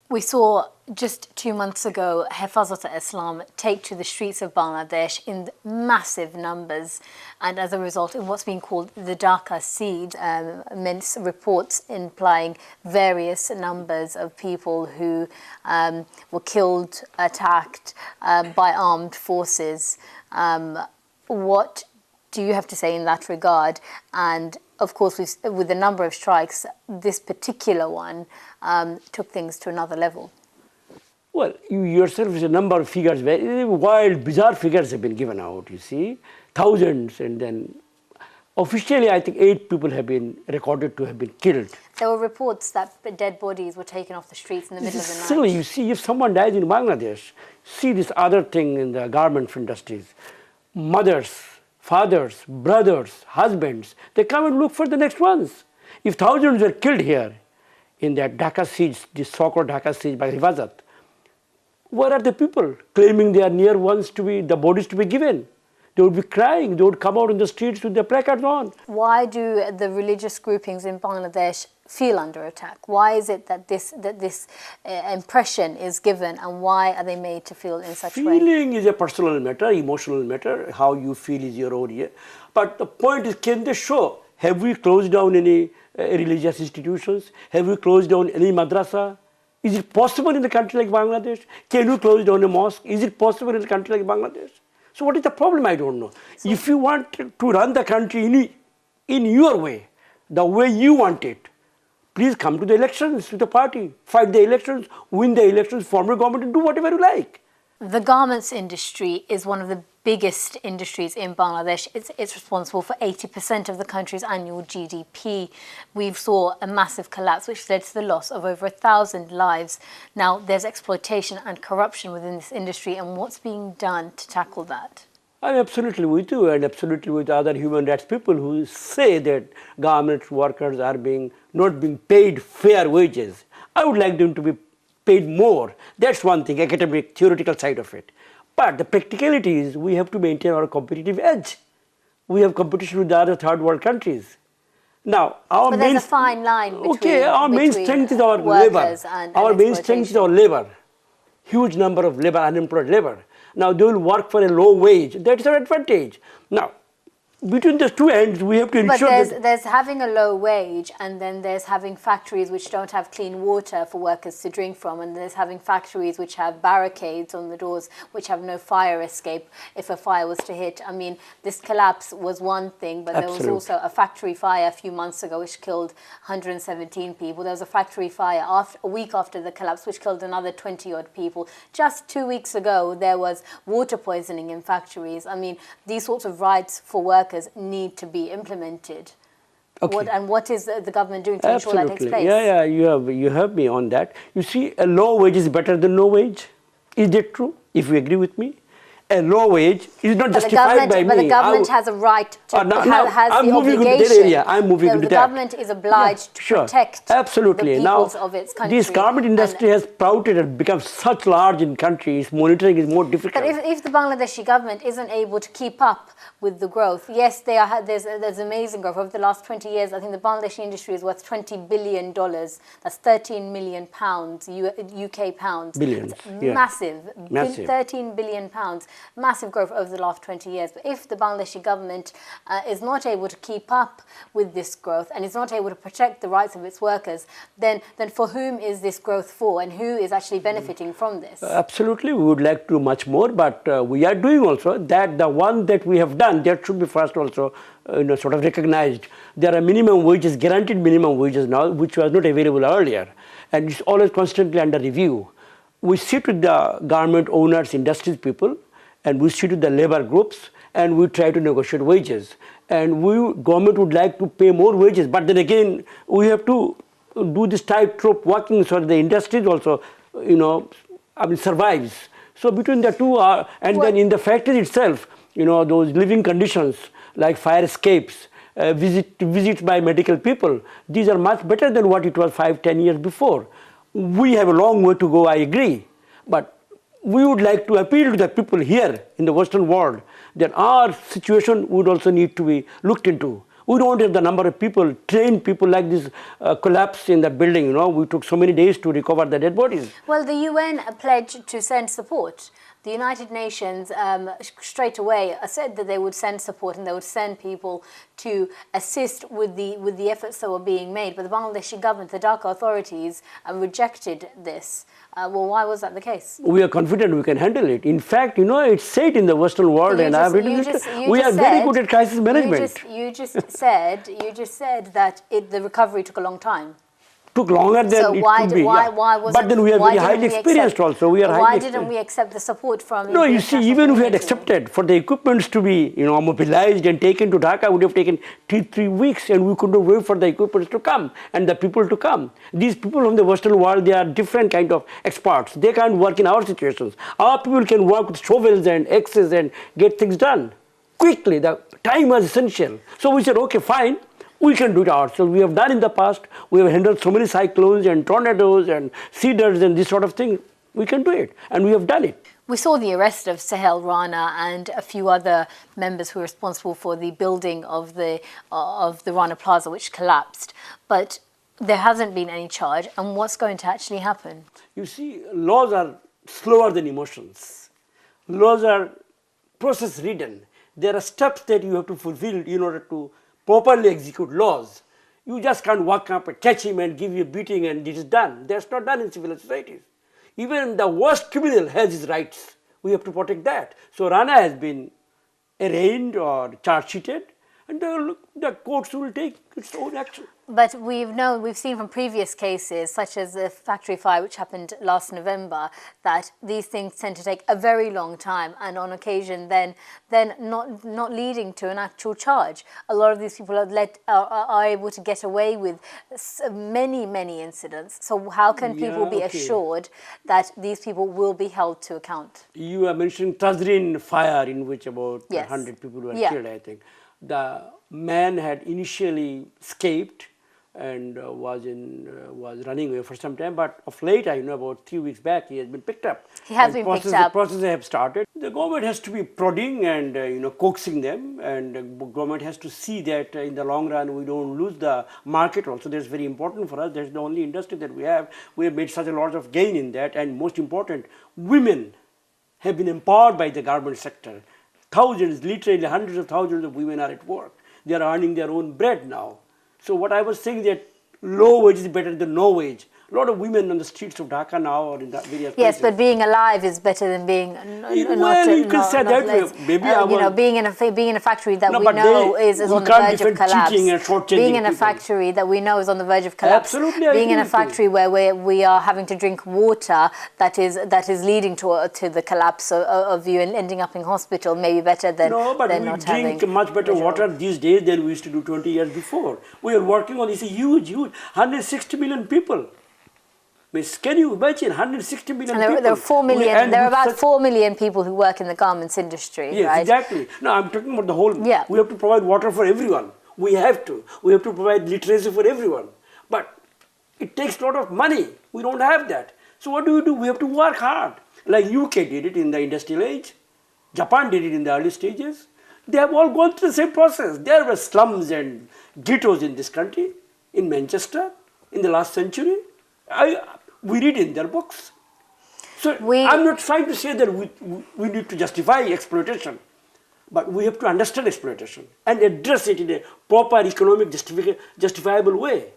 We saw just 2 months ago Hifazat al-Islam take to the streets of Bangladesh in massive numbers, and as a result in what's being called the Dhaka siege, immense reports implying various numbers of people who were killed, attacked by armed forces. What do you have to say in that regard? And of course, with the number of strikes, this particular one took things to another level. Well, you yourself, is a number of figures, very wild, bizarre figures have been given out, you see. Thousands, and then officially, I think 8 people have been recorded to have been killed. There were reports that dead bodies were taken off the streets in the middle of the night. Silly, you see, if someone dies in Bangladesh, see this other thing in the garment industries. Mothers, fathers, brothers, husbands, they come and look for the next ones. If thousands were killed here in that Dhaka siege, this so-called Dhaka siege by Hifazat, where are the people claiming they are near ones to be, the bodies to be given? They would be crying, they would come out in the streets with their placards on. Why do the religious groupings in Bangladesh feel under attack? Why is it that this impression is given, and why are they made to feel in such a way? Feeling is a personal matter, emotional matter. How you feel is your own. But the point is, can they show, have we closed down any religious institutions? Have we closed down any madrasa? Is it possible in a country like Bangladesh? Can you close down a mosque? Is it possible in a country like Bangladesh? So what is the problem? I don't know. So if you want to run the country in your way, the way you want it, please come to the elections with the party, fight the elections, win the elections, form a government, and do whatever you like. The garments industry is one of the biggest industries in Bangladesh. It's responsible for 80% of the country's annual GDP. We saw a massive collapse which led to the loss of over 1,000 lives. Now, there's exploitation and corruption within this industry, and what's being done to tackle that? I'm absolutely with you, and absolutely with other human rights people who say that garment workers are not being paid fair wages. I would like them to be paid more. That's one thing, academic, theoretical side of it. But the practicality is we have to maintain our competitive edge. We have competition with the other third world countries. Now, but there's a fine line between our main strength is our labor. Our main strength is our labor. Huge number of labor, unemployed labor. Now, they will work for a low wage. That is our advantage. Now, between the two ends, we have to ensure that there's having a low wage, and then there's having factories which don't have clean water for workers to drink from, and there's having factories which have barricades on the doors, which have no fire escape if a fire was to hit. I mean, this collapse was one thing, but there was also a factory fire a few months ago which killed 117 people. There was a factory fire a week after the collapse which killed another 20-odd people. Just 2 weeks ago, there was water poisoning in factories. I mean, these sorts of rights for workers need to be implemented. Okay. What is the government doing to ensure that takes place? Yeah, you have me on that. You see, a low wage is better than no wage. Is that true? If you agree with me, a low wage is not justified by me. But the government has a right to, I'm moving into that area. I'm moving into that. The government is obliged to protect the peoples of its country. This garment industry has sprouted and become such large in countries, monitoring is more difficult. But if the Bangladeshi government isn't able to keep up with the growth, yes, there's amazing growth. Over the last 20 years, I think the Bangladeshi industry is worth $20 billion. That's 13 million pounds, UK pounds. Billions, Massive. 13 billion pounds. Massive growth over the last 20 years. But if the Bangladeshi government is not able to keep up with this growth and is not able to protect the rights of its workers, then for whom is this growth for, and who is actually benefiting from this? Absolutely, we would like to do much more, but we are doing also that. The one that we have done, that should be first also sort of recognized. There are minimum wages, guaranteed minimum wages now, which was not available earlier, and it's always constantly under review. We sit with the garment owners, industries people, and we sit with the labor groups, and we try to negotiate wages. And government would like to pay more wages, but then again, we have to do this tightrope walking so that the industries also, survives. So between the two, then in the factory itself, those living conditions like fire escapes, visits by medical people, these are much better than what it was 5-10 years before. We have a long way to go, I agree, but we would like to appeal to the people here in the Western world that our situation would also need to be looked into. We don't have the number of people, trained people like this collapse in that building. We took so many days to recover the dead bodies. Well, the UN pledged to send support. The United Nations straight away said that they would send support and they would send people to assist with the efforts that were being made. But the Bangladeshi government, the Dhaka authorities, rejected this. Well, why was that the case? We are confident we can handle it. In fact, it's said in the Western world, and I've written it. We are very good at crisis management. You just said that the recovery took a long time. Took longer than it could be. But then we are very highly experienced also. Why didn't we accept the support from? No, you see, even if we had accepted for the equipments to be, mobilized and taken to Dhaka, would have taken 3 weeks, and we couldn't wait for the equipments to come and the people to come. These people from the Western world, they are different kind of experts. They can't work in our situations. Our people can work with shovels and axes and get things done quickly. The time was essential. So we said, okay, fine. We can do it ourselves. We have done in the past. We have handled so many cyclones and tornadoes and cedars and this sort of thing. We can do it, and we have done it. We saw the arrest of Sahel Rana and a few other members who were responsible for the building of the Rana Plaza, which collapsed. But there hasn't been any charge. And what's going to actually happen? You see, laws are slower than emotions. Laws are process-ridden. There are steps that you have to fulfill in order to properly execute laws. You just can't walk up and catch him and give you a beating and it is done. That's not done in civil societies. Even the worst criminal has his rights. We have to protect that. So Rana has been arraigned or charge-sheeted, and the courts will take its own action. But we've seen from previous cases, such as the factory fire which happened last November, that these things tend to take a very long time, and on occasion then not leading to an actual charge. A lot of these people are able to get away with many incidents. So how can people be assured that these people will be held to account? You are mentioning Tazrin fire, in which about 100 people were killed, I think. The man had initially escaped and was running away for some time, but of late, I know about 3 weeks back, he has been picked up. He has been picked up. The process have started. The government has to be prodding and coaxing them, and the government has to see that in the long run we don't lose the market. Also, that's very important for us. That's the only industry that we have. We have made such a lot of gain in that, and most important, women have been empowered by the garment sector. Thousands, literally hundreds of thousands of women are at work. They are earning their own bread now. So what I was saying, that low wage is better than no wage. A lot of women on the streets of Dhaka now or in the various places. Yes, but being alive is better than being you can say that way. Maybe being in a factory that we know is on the verge of collapse. Being in a factory that we know is on the verge of collapse. Absolutely, being in a factory where we are having to drink water that is leading to the collapse of you and ending up in hospital, maybe better than but than we not drink much better water these days than we used to do 20 years before. We are working on this huge 160 million people. Can you imagine 160 million people? There are 4 million. There are about 4 million people who work in the garments industry. Yes, right? Exactly. No, I'm talking about the whole. Yeah. We have to provide water for everyone. We have to. We have to provide literacy for everyone. But it takes a lot of money. We don't have that. So what do? We have to work hard. Like UK did it in the industrial age. Japan did it in the early stages. They have all gone through the same process. There were slums and ghettos in this country, in Manchester, in the last century. We read in their books. So I'm not trying to say that we need to justify exploitation, but we have to understand exploitation and address it in a proper economic justifiable way.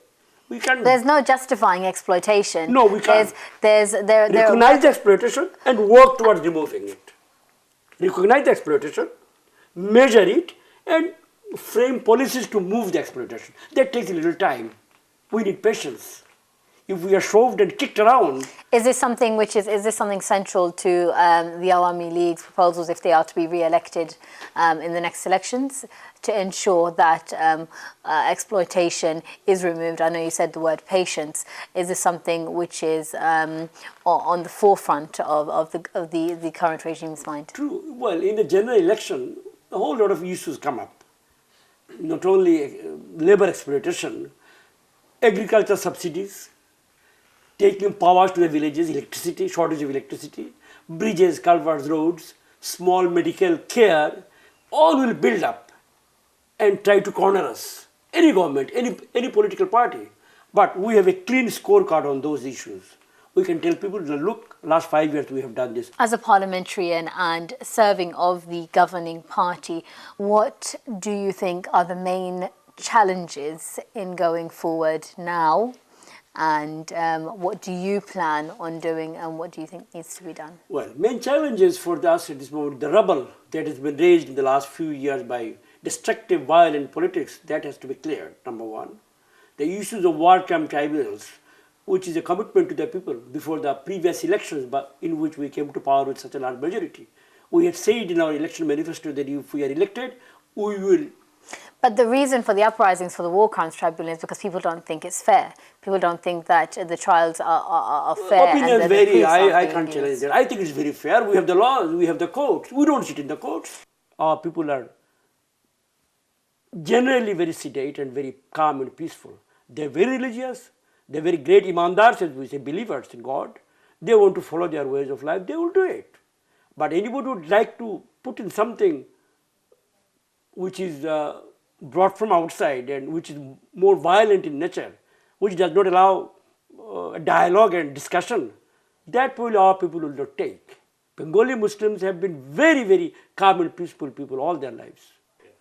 We can't. There's no justifying exploitation. No, we can't. Recognize the exploitation and work towards removing it. Recognize the exploitation, measure it, and frame policies to move the exploitation. That takes a little time. We need patience. If we are shoved and kicked around. Is this something central to the Awami League's proposals if they are to be re-elected in the next elections, to ensure that exploitation is removed? I know you said the word patience. Is this something which is on the forefront of the current regime's mind? True. Well, in the general election, a whole lot of issues come up. Not only labor exploitation, agriculture subsidies, taking power to the villages, electricity, shortage of electricity, bridges, culverts, roads, small medical care, all will build up. and try to corner us. Any government, any political party. But we have a clean scorecard on those issues. We can tell people, look, last 5 years we have done this. As a parliamentarian and serving of the governing party, what do you think are the main challenges in going forward now? And what do you plan on doing, and what do you think needs to be done? Well, main challenges for us at this moment, the rubble that has been raised in the last few years by destructive, violent politics, that has to be cleared, number one. The issues of war crime tribunals, which is a commitment to the people before the previous elections, but in which we came to power with such a large majority. We had said in our election manifesto that if we are elected, we will. But the reason for the uprisings for the war crimes tribunal is because people don't think it's fair. People don't think that the trials are fair. Opinions and vary. I can't challenge that. I think it's very fair. We have the laws, we have the courts. We don't sit in the courts. Our people are generally very sedate and very calm and peaceful. They're very religious. They're very great imandars, as we say, believers in God. They want to follow their ways of life. They will do it. But anybody would like to put in something which is brought from outside and which is more violent in nature, which does not allow dialogue and discussion, that probably our people will not take. Bengali Muslims have been very, very calm and peaceful people all their lives.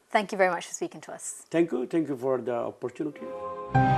Thank you very much for speaking to us. Thank you for the opportunity.